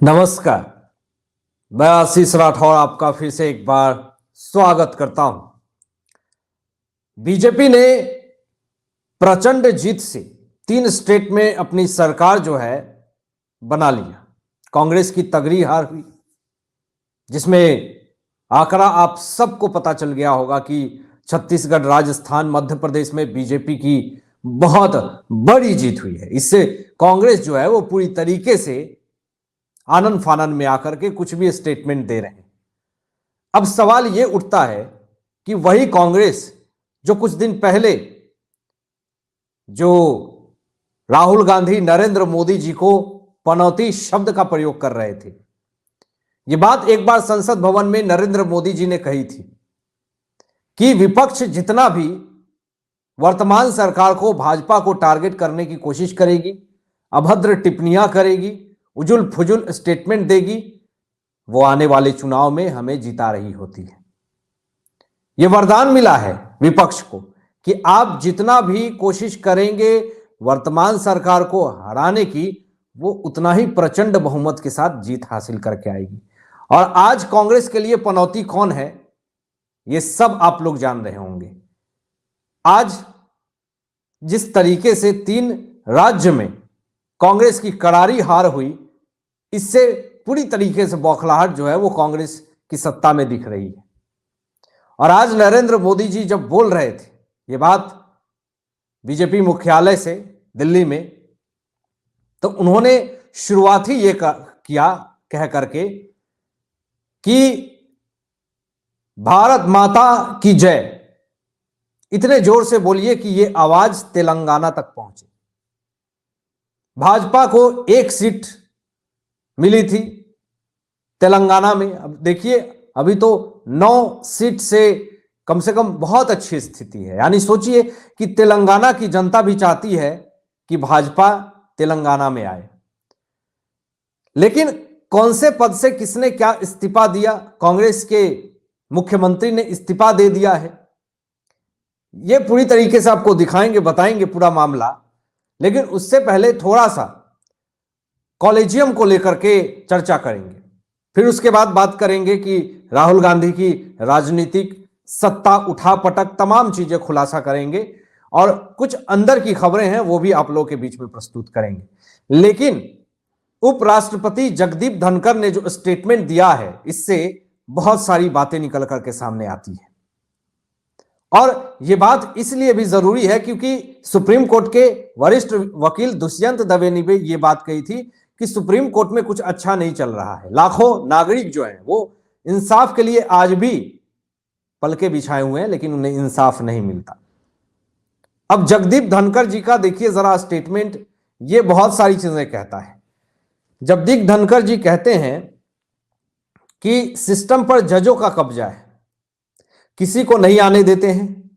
नमस्कार। मैं आशीष राठौर आपका फिर से एक बार स्वागत करता हूं। बीजेपी ने प्रचंड जीत से 3 स्टेट में अपनी सरकार जो है बना लिया। कांग्रेस की तगड़ी हार हुई, जिसमें आंकड़ा आप सबको पता चल गया होगा कि छत्तीसगढ़, राजस्थान, मध्य प्रदेश में बीजेपी की बहुत बड़ी जीत हुई है। इससे कांग्रेस जो है वो पूरी तरीके से आनंद फानन में आकर के कुछ भी स्टेटमेंट दे रहे हैं। अब सवाल यह उठता है कि वही कांग्रेस जो कुछ दिन पहले जो राहुल गांधी, नरेंद्र मोदी जी को पनौती शब्द का प्रयोग कर रहे थे, यह बात एक बार संसद भवन में नरेंद्र मोदी जी ने कही थी कि विपक्ष जितना भी वर्तमान सरकार को, भाजपा को टारगेट करने की कोशिश करेगी, अभद्र टिप्पणियां करेगी, उजुल फुजुल स्टेटमेंट देगी, वो आने वाले चुनाव में हमें जिता रही होती है। यह वरदान मिला है विपक्ष को कि आप जितना भी कोशिश करेंगे वर्तमान सरकार को हराने की, वो उतना ही प्रचंड बहुमत के साथ जीत हासिल करके आएगी। और आज कांग्रेस के लिए पनौती कौन है, ये सब आप लोग जान रहे होंगे। आज जिस तरीके से 3 राज्य में कांग्रेस की करारी हार हुई, इससे पूरी तरीके से बौखलाहट जो है वो कांग्रेस की सत्ता में दिख रही है। और आज नरेंद्र मोदी जी जब बोल रहे थे ये बात बीजेपी मुख्यालय से दिल्ली में, तो उन्होंने शुरुआत ही ये किया कह करके कि भारत माता की जय, इतने जोर से बोलिए कि ये आवाज तेलंगाना तक पहुंचे। भाजपा को 1 सीट मिली थी तेलंगाना में। अब देखिए, अभी तो 9 सीट से कम बहुत अच्छी स्थिति है। यानी सोचिए कि तेलंगाना की जनता भी चाहती है कि भाजपा तेलंगाना में आए। लेकिन कौन से पद से किसने क्या इस्तीफा दिया? कांग्रेस के मुख्यमंत्री ने इस्तीफा दे दिया है। यह पूरी तरीके से आपको दिखाएंगे, बताएंगे पूरा मामला। लेकिन उससे पहले थोड़ा सा कॉलेजियम को लेकर के चर्चा करेंगे। फिर उसके बाद बात करेंगे कि राहुल गांधी की राजनीतिक सत्ता, उठापटक, तमाम चीजें खुलासा करेंगे। और कुछ अंदर की खबरें हैं वो भी आप लोगों के बीच में प्रस्तुत करेंगे। लेकिन उपराष्ट्रपति जगदीप धनखड़ ने जो स्टेटमेंट दिया है, इससे बहुत सारी बातें निकल करके सामने आती है। और यह बात इसलिए भी जरूरी है क्योंकि सुप्रीम कोर्ट के वरिष्ठ वकील दुष्यंत दवे ने भी यह बात कही थी कि सुप्रीम कोर्ट में कुछ अच्छा नहीं चल रहा है। लाखों नागरिक जो हैं वो इंसाफ के लिए आज भी पलके बिछाए हुए हैं, लेकिन उन्हें इंसाफ नहीं मिलता। अब जगदीप धनखड़ जी का देखिए जरा स्टेटमेंट, ये बहुत सारी चीजें कहता है। जगदीप धनखड़ जी कहते हैं कि सिस्टम पर जजों का कब्जा है, किसी को नहीं आने देते हैं।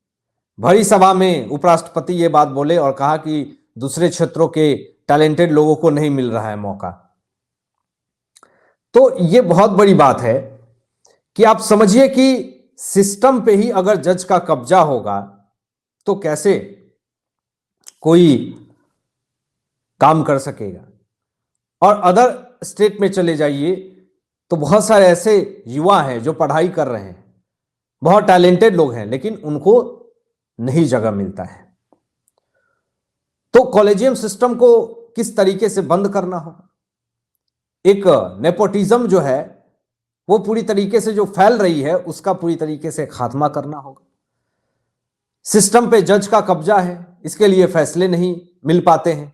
भरी सभा में उपराष्ट्रपति ये बात बोले और कहा कि दूसरे क्षेत्रों के टैलेंटेड लोगों को नहीं मिल रहा है मौका। तो ये बहुत बड़ी बात है कि आप समझिए कि सिस्टम पे ही अगर जज का कब्जा होगा तो कैसे कोई काम कर सकेगा। और अदर स्टेट में चले जाइए तो बहुत सारे ऐसे युवा हैं जो पढ़ाई कर रहे हैं, बहुत टैलेंटेड लोग हैं, लेकिन उनको नहीं जगह मिलता है। तो कॉलेजियम सिस्टम को किस तरीके से बंद करना होगा, एक नेपोटिज्म जो है वो पूरी तरीके से जो फैल रही है उसका पूरी तरीके से खात्मा करना होगा। सिस्टम पे जज का कब्जा है, इसके लिए फैसले नहीं मिल पाते हैं।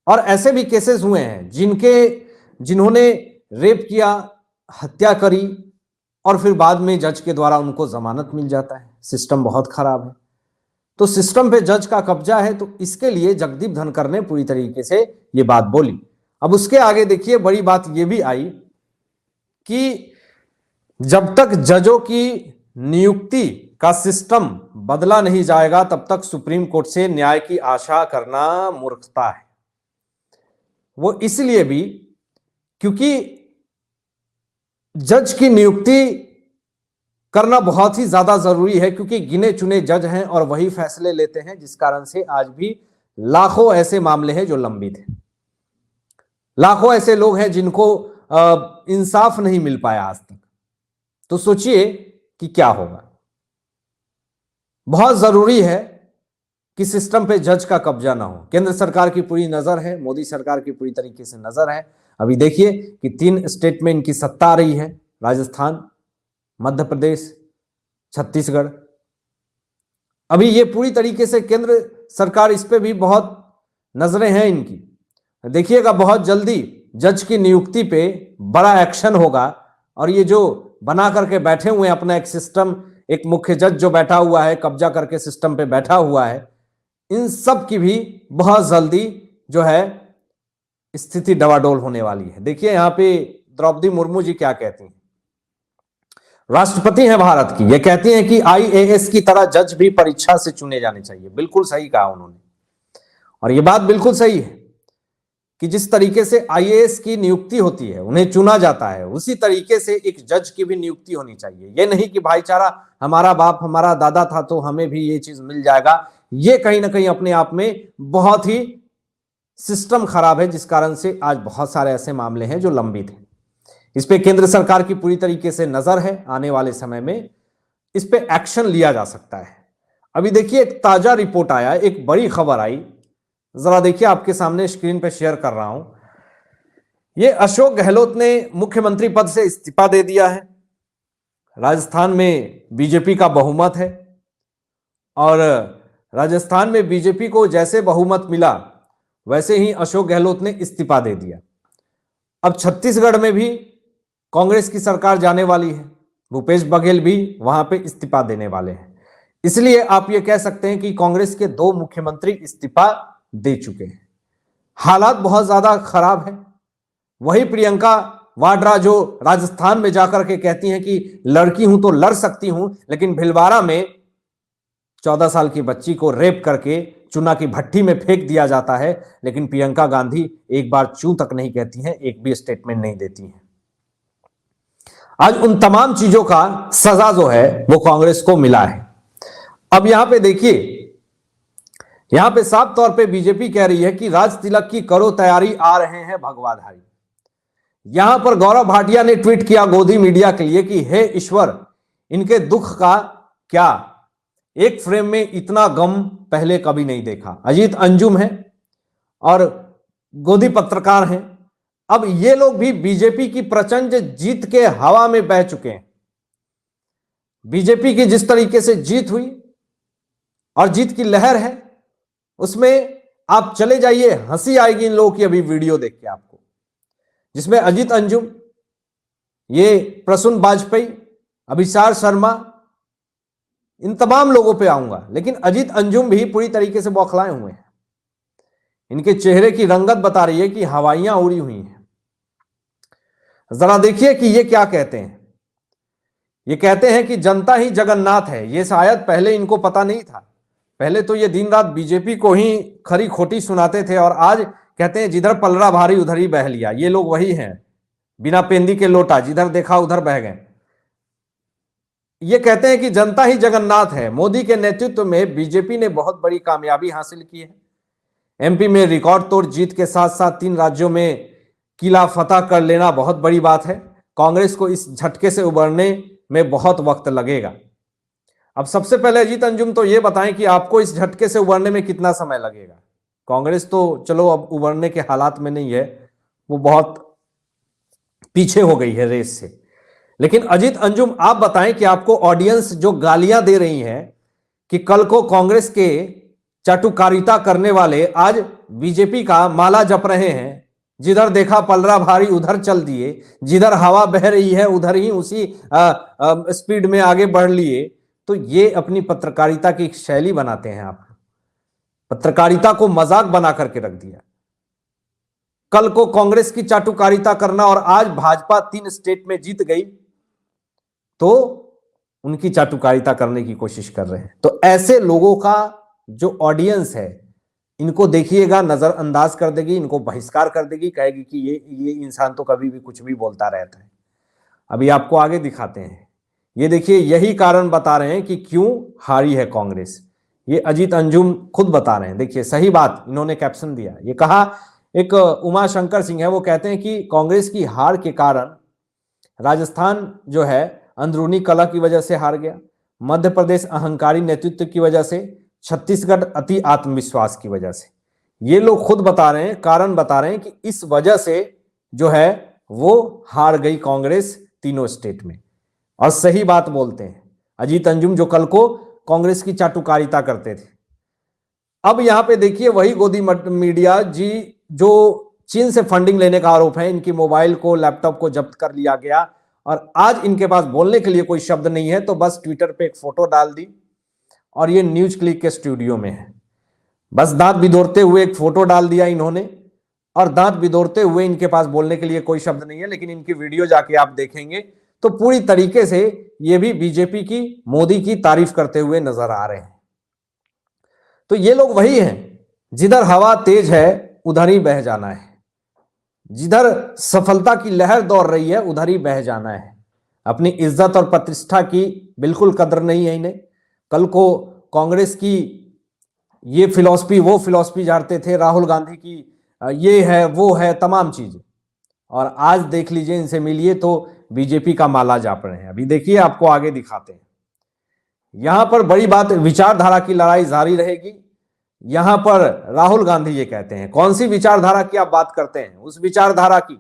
और ऐसे भी केसेस हुए हैं जिन्होंने रेप किया, हत्या करी और फिर बाद में जज के द्वारा उनको जमानत मिल जाता है। सिस्टम बहुत खराब है। तो सिस्टम पे जज का कब्जा है, तो इसके लिए जगदीप धनखड़ ने पूरी तरीके से ये बात बोली। अब उसके आगे देखिए, बड़ी बात यह भी आई कि जब तक जजों की नियुक्ति का सिस्टम बदला नहीं जाएगा तब तक सुप्रीम कोर्ट से न्याय की आशा करना मूर्खता है। वो इसलिए भी क्योंकि जज की नियुक्ति करना बहुत ही ज्यादा जरूरी है, क्योंकि गिने चुने जज हैं और वही फैसले लेते हैं, जिस कारण से आज भी लाखों ऐसे मामले हैं जो लंबित हैं। लाखों ऐसे लोग हैं जिनको इंसाफ नहीं मिल पाया आज तक। तो सोचिए कि क्या होगा। बहुत जरूरी है कि सिस्टम पे जज का कब्जा ना हो। केंद्र सरकार की पूरी नजर है, मोदी सरकार की पूरी तरीके से नजर है। अभी देखिए कि 3 स्टेट में इनकी सत्ता आ रही है, राजस्थान, मध्य प्रदेश, छत्तीसगढ़। अभी ये पूरी तरीके से केंद्र सरकार, इस पे भी बहुत नजरें हैं इनकी। देखिएगा बहुत जल्दी जज की नियुक्ति पे बड़ा एक्शन होगा। और ये जो बना करके बैठे हुए हैं अपना एक सिस्टम, एक मुख्य जज जो बैठा हुआ है, कब्जा करके सिस्टम पे बैठा हुआ है, इन सब की भी बहुत जल्दी जो है स्थिति डवाडोल होने वाली है। देखिए यहां पे द्रौपदी मुर्मू जी क्या कहती हैं, राष्ट्रपति हैं भारत की। ये कहती हैं कि आईएएस की तरह जज भी परीक्षा से चुने जाने चाहिए। बिल्कुल सही कहा उन्होंने, और ये बात बिल्कुल सही है कि जिस तरीके से आईएएस की नियुक्ति होती है, उन्हें चुना जाता है, उसी तरीके से एक जज की भी नियुक्ति होनी चाहिए। ये नहीं कि भाईचारा, हमारा बाप हमारा दादा था तो हमें भी ये चीज मिल जाएगा। ये कहीं ना कहीं अपने आप में बहुत ही सिस्टम खराब है, जिस कारण से आज बहुत सारे ऐसे मामले हैं जो लंबित हैं। इस पे केंद्र सरकार की पूरी तरीके से नजर है। आने वाले समय में इस पे एक्शन लिया जा सकता है। अभी देखिए एक ताजा रिपोर्ट आया, एक बड़ी खबर आई, जरा देखिए, आपके सामने स्क्रीन पे शेयर कर रहा हूं। ये अशोक गहलोत ने मुख्यमंत्री पद से इस्तीफा दे दिया है। राजस्थान में बीजेपी का बहुमत है, और राजस्थान में बीजेपी को जैसे बहुमत मिला वैसे ही अशोक गहलोत ने इस्तीफा दे दिया। अब छत्तीसगढ़ में भी कांग्रेस की सरकार जाने वाली है, भूपेश बघेल भी वहां पे इस्तीफा देने वाले हैं। इसलिए आप ये कह सकते हैं कि कांग्रेस के 2 मुख्यमंत्री इस्तीफा दे चुके हैं। हालात बहुत ज्यादा खराब है। वही प्रियंका वाड्रा जो राजस्थान में जाकर के कहती हैं कि लड़की हूं तो लड़ सकती हूं, लेकिन भिलवाड़ा में 14 साल की बच्ची को रेप करके चुना की भट्टी में फेंक दिया जाता है, लेकिन प्रियंका गांधी एक बार चू तक नहीं कहती हैं, एक भी स्टेटमेंट नहीं देती हैं। आज उन तमाम चीजों का सजा जो है वो कांग्रेस को मिला है। अब यहां पे देखिए, यहां पे साफ तौर पे बीजेपी कह रही है कि राज तिलक की करो तैयारी, आ रहे हैं भगवाधारी। यहां पर गौरव भाटिया ने ट्वीट किया गोदी मीडिया के लिए कि हे ईश्वर, इनके दुख का क्या, एक फ्रेम में इतना गम पहले कभी नहीं देखा। अजीत अंजुम है और गोदी पत्रकार हैं। अब ये लोग भी बीजेपी की प्रचंड जीत के हवा में बह चुके हैं। बीजेपी की जिस तरीके से जीत हुई और जीत की लहर है, उसमें आप चले जाइए, हंसी आएगी इन लोगों की अभी वीडियो देख के आपको, जिसमें अजीत अंजुम, ये प्रसून बाजपेयी, अभिसार शर्मा, इन तमाम लोगों पे आऊंगा, लेकिन अजीत अंजुम भी पूरी तरीके से बौखलाए हुए हैं। इनके चेहरे की रंगत बता रही है कि हवाइयां उड़ी हुई हैं। जरा देखिए कि ये क्या कहते हैं। ये कहते हैं कि जनता ही जगन्नाथ है। ये शायद पहले इनको पता नहीं था। पहले तो ये दिन रात बीजेपी को ही खरी खोटी सुनाते थे, और आज कहते हैं जिधर पलड़ा भारी उधर ही बह लिया। ये लोग वही हैं, बिना पेंदी के लोटा, जिधर देखा उधर बह गए। ये कहते हैं कि जनता ही जगन्नाथ है। मोदी के नेतृत्व में बीजेपी ने बहुत बड़ी कामयाबी हासिल की है। एमपी में रिकॉर्ड तोड़ जीत के साथ साथ 3 राज्यों में किला फतह कर लेना बहुत बड़ी बात है। कांग्रेस को इस झटके से उबरने में बहुत वक्त लगेगा। अब सबसे पहले अजीत अंजुम तो ये बताएं कि आपको इस झटके से उबरने में कितना समय लगेगा। कांग्रेस तो चलो अब उबरने के हालात में नहीं है, वो बहुत पीछे हो गई है रेस से। लेकिन अजीत अंजुम आप बताएं कि आपको ऑडियंस जो गालियां दे रही है कि कल को कांग्रेस के चाटुकारिता करने वाले आज बीजेपी का माला जप रहे हैं, जिधर देखा पलड़ा भारी उधर चल दिए, जिधर हवा बह रही है उधर ही उसी स्पीड में आगे बढ़ लिए, तो ये अपनी पत्रकारिता की शैली बनाते हैं। आप पत्रकारिता को मजाक बना करके रख दिया। कल को कांग्रेस की चाटुकारिता करना, और आज भाजपा 3 स्टेट में जीत गई तो उनकी चाटुकारिता करने की कोशिश कर रहे हैं। तो ऐसे लोगों का जो ऑडियंस है, इनको देखिएगा नजरअंदाज कर देगी, इनको बहिष्कार कर देगी, कहेगी कि ये इंसान तो कभी भी कुछ भी बोलता रहता है। अभी आपको आगे दिखाते हैं। ये देखिए, यही कारण बता रहे हैं कि क्यों हारी है कांग्रेस। ये अजीत अंजुम खुद बता रहे हैं। देखिए सही बात इन्होंने कैप्शन दिया, ये कहा एक उमा शंकर सिंह है, वो कहते हैं कि कांग्रेस की हार के कारण राजस्थान जो है अंदरूनी कलह की वजह से हार गया, मध्य प्रदेश अहंकारी नेतृत्व की वजह से, छत्तीसगढ़ अति आत्मविश्वास की वजह से। ये लोग खुद बता रहे हैं, कारण बता रहे हैं कि इस वजह से जो है वो हार गई कांग्रेस तीनों स्टेट में। और सही बात बोलते हैं अजीत अंजुम, जो कल को कांग्रेस की चाटुकारिता करते थे। अब यहां पे देखिए वही गोदी मीडिया जी, जो चीन से फंडिंग लेने का आरोप है, इनकी मोबाइल को, लैपटॉप को जब्त कर लिया गया और आज इनके पास बोलने के लिए कोई शब्द नहीं है, तो बस ट्विटर पे एक फोटो डाल दी और ये न्यूज क्लिक के स्टूडियो में है। बस दांत बिदोरते हुए एक फोटो डाल दिया इन्होंने और दांत बिदोरते हुए इनके पास बोलने के लिए कोई शब्द नहीं है। लेकिन इनकी वीडियो जाके आप देखेंगे तो पूरी तरीके से ये भी बीजेपी की, मोदी की तारीफ करते हुए नजर आ रहे हैं। तो ये लोग वही हैं, जिधर हवा तेज है उधर ही बह जाना है, जिधर सफलता की लहर दौड़ रही है उधर ही बह जाना है। अपनी इज्जत और प्रतिष्ठा की बिल्कुल कदर नहीं है इन्हें। कल को कांग्रेस की ये फिलॉसफी, वो फिलॉसफी झाड़ते थे, राहुल गांधी की ये है वो है तमाम चीजें, और आज देख लीजिए इनसे मिलिए तो बीजेपी का माला जाप रहे हैं। अभी देखिए आपको आगे दिखाते हैं। यहां पर बड़ी बात, विचारधारा की लड़ाई जारी रहेगी। यहां पर राहुल गांधी ये कहते हैं, कौन सी विचारधारा की आप बात करते हैं? उस विचारधारा की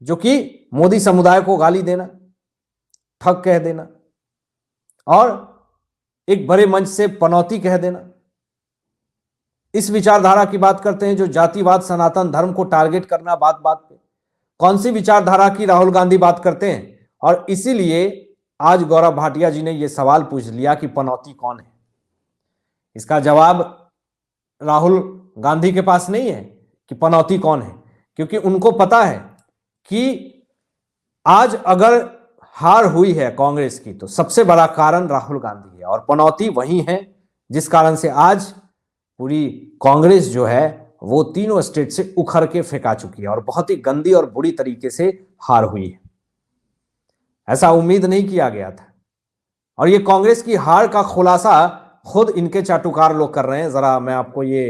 जो कि मोदी समुदाय को गाली देना, ठग कह देना और एक बड़े मंच से पनौती कह देना, इस विचारधारा की बात करते हैं जो जातिवाद, सनातन धर्म को टारगेट करना बात बात पे। कौन सी विचारधारा की राहुल गांधी बात करते हैं? और इसीलिए आज गौरव भाटिया जी ने यह सवाल पूछ लिया कि पनौती कौन है। इसका जवाब राहुल गांधी के पास नहीं है कि पनौती कौन है, क्योंकि उनको पता है कि आज अगर हार हुई है कांग्रेस की तो सबसे बड़ा कारण राहुल गांधी है और पनौती वही है जिस कारण से आज पूरी कांग्रेस जो है वो तीनों स्टेट से उखड़ के फेंका चुकी है और बहुत ही गंदी और बुरी तरीके से हार हुई है। ऐसा उम्मीद नहीं किया गया था और ये कांग्रेस की हार का खुलासा खुद इनके चाटुकार लोग कर रहे हैं। जरा मैं आपको ये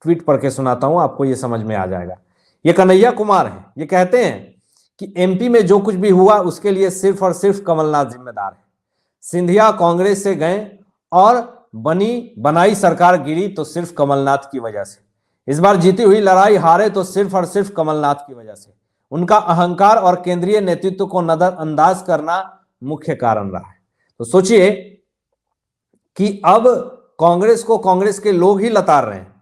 ट्वीट पढ़ के सुनाता हूं, आपको ये समझ में आ जाएगा। ये कन्हैया कुमार है, ये कहते हैं कि एमपी में जो कुछ भी हुआ उसके लिए सिर्फ और सिर्फ कमलनाथ जिम्मेदार है। सिंधिया कांग्रेस से गए और बनाई सरकार गिरी तो सिर्फ कमलनाथ की वजह से। इस बार जीती हुई लड़ाई हारे तो सिर्फ और सिर्फ कमलनाथ की वजह से। उनका अहंकार और केंद्रीय नेतृत्व को नजरअंदाज करना मुख्य कारण रहा है। तो सोचिए कि अब कांग्रेस को कांग्रेस के लोग ही लताड़ रहे हैं,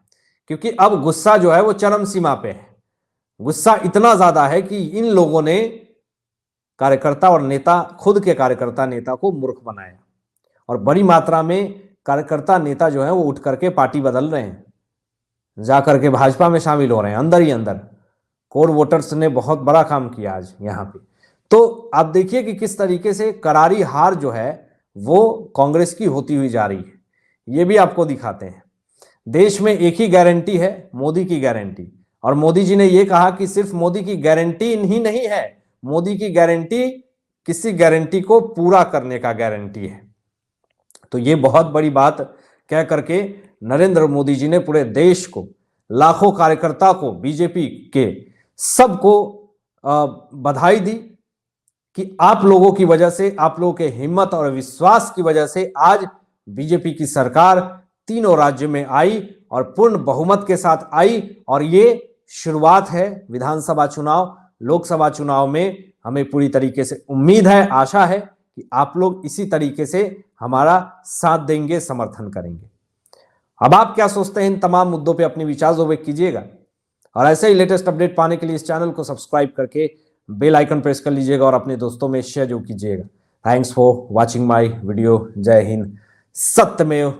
क्योंकि अब गुस्सा जो है वो चरम सीमा पे है। गुस्सा इतना ज्यादा है कि इन लोगों ने कार्यकर्ता और नेता, खुद के कार्यकर्ता नेता को मूर्ख बनाया और बड़ी मात्रा में कार्यकर्ता नेता जो है वो उठ करके पार्टी बदल रहे हैं, जाकर के भाजपा में शामिल हो रहे हैं अंदर ही अंदर। कोर वोटर्स ने बहुत बड़ा काम किया आज यहां पे। तो आप देखिए कि किस तरीके से करारी हार जो है वो कांग्रेस की होती हुई जा रही है। ये भी आपको दिखाते हैं। देश में एक ही गारंटी है, मोदी की गारंटी, और मोदी जी ने यह कहा कि सिर्फ मोदी की गारंटी ही नहीं है, मोदी की गारंटी किसी गारंटी को पूरा करने का गारंटी है। तो ये बहुत बड़ी बात कह करके नरेंद्र मोदी जी ने पूरे देश को, लाखों कार्यकर्ता को, बीजेपी के सबको बधाई दी कि आप लोगों की वजह से, आप लोगों के हिम्मत और विश्वास की वजह से आज बीजेपी की सरकार तीनों राज्य में आई और पूर्ण बहुमत के साथ आई। और ये शुरुआत है विधानसभा चुनाव, लोकसभा चुनाव में हमें पूरी तरीके से उम्मीद है, आशा है कि आप लोग इसी तरीके से हमारा साथ देंगे, समर्थन करेंगे। अब आप क्या सोचते हैं इन तमाम मुद्दों पे अपने विचार व्यक्त कीजिएगा और ऐसे ही लेटेस्ट अपडेट पाने के लिए इस चैनल को सब्सक्राइब करके बेल आइकन प्रेस कर लीजिएगा और अपने दोस्तों में शेयर जो कीजिएगा। Thanks for watching my video. जय हिंद, सत्यमेव